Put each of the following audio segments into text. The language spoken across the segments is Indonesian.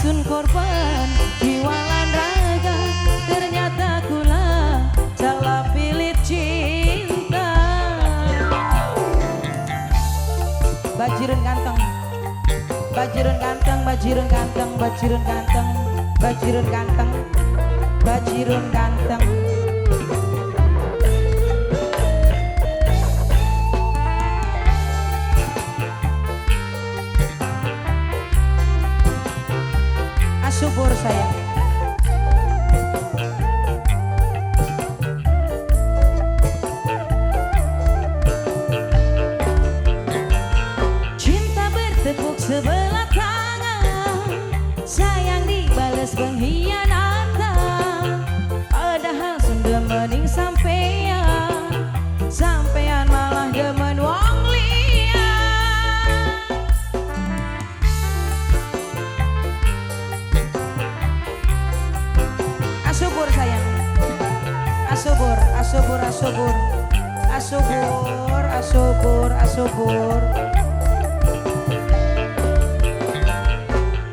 sun korban jiwalan raga, ternyata kula salah pilih cinta. Bajirun ganteng, bajirun ganteng, bajirun ganteng, bajirun ganteng, bajirun ganteng, bajirun ganteng. Subur saya. Cinta bertepuk sebelah tangan, sayang dibalas pengkhianatan. Padahal sudah mending sampean, sampean malah demen wong liya. Asubur sayang, asubur, asubur, asubur, asubur, asubur, asubur.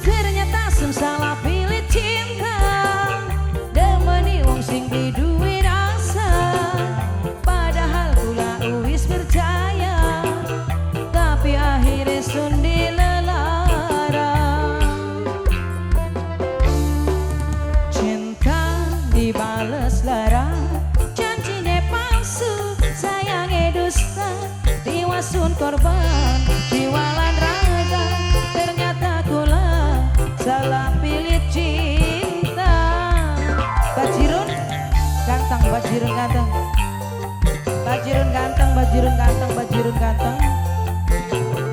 Ternyata sun salah pilih cinta, demeni wong sing di duwe rasa. Padahal kula wis percaya, tapi akhirnya sun dibales lara, janjine palsu, sayangnya dusta, diwasun korban, jiwalan raga, ternyata kula salah pilih cinta. Bajirun ganteng, bajirun ganteng, bajirun ganteng, bajirun ganteng, bajirun ganteng.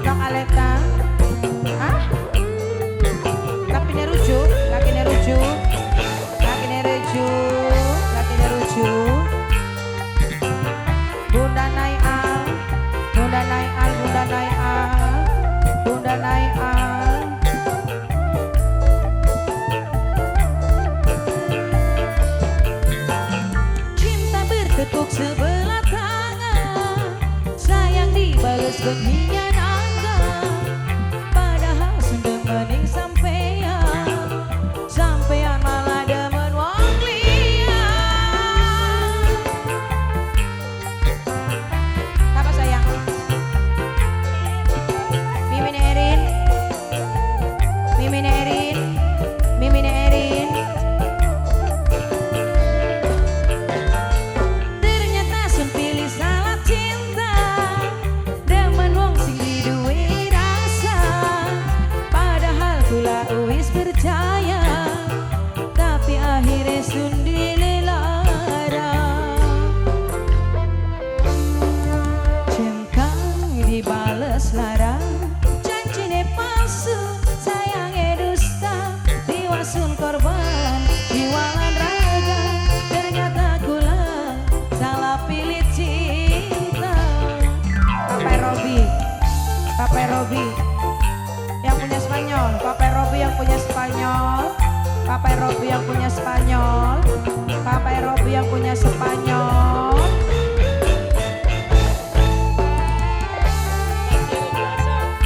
Kang Aleta, ah? Lakinya rujuk, lakinya rujuk. Lakinya rujuk. Bunda naik al, bunda naik al, bunda naik al, bunda naik al. Cinta bertepuk sebelah tangan, sayang dibalas pengkhianatan. Padahal sudah mending sampean, sampean malah demen wong liya. Apa sayang? Mimin Erin, Mimin Erin, Mimin Erin. Ternyata sun pilih salah cinta, demen wong sing di duwe rasa. Padahal kula wis percaya, tapi akhirnya sun dilara. Cinta dibales lara, janjine palsu, sayangnya dusta, diwasun korban, jiwalan raga, ternyata kula salah pilih cinta. Papai Robi, Papai Robi yang punya Spanyol, Papai Robi yang punya Spanyol, Papai Robi yang punya Spanyol, Papai Robi yang punya Spanyol.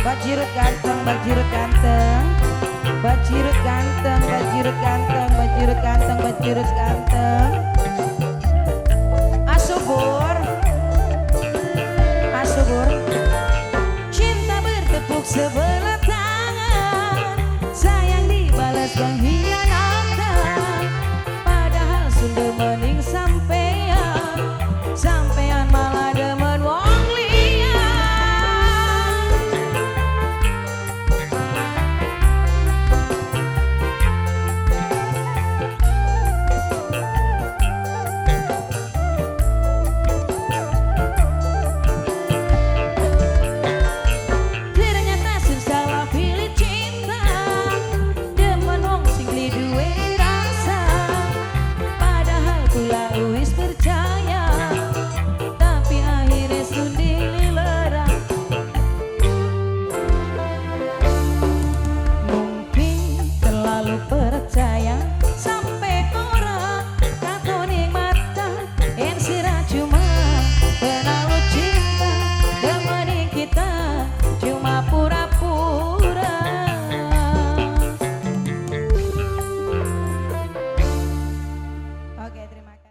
Bajirut ganteng, bajirut ganteng, bajirut ganteng, bajirut ganteng, bajirut ganteng, bajirut ganteng. Asubur, asubur. Cinta bertepuk sebelah tangan, sayang dibalas pengkhianatan.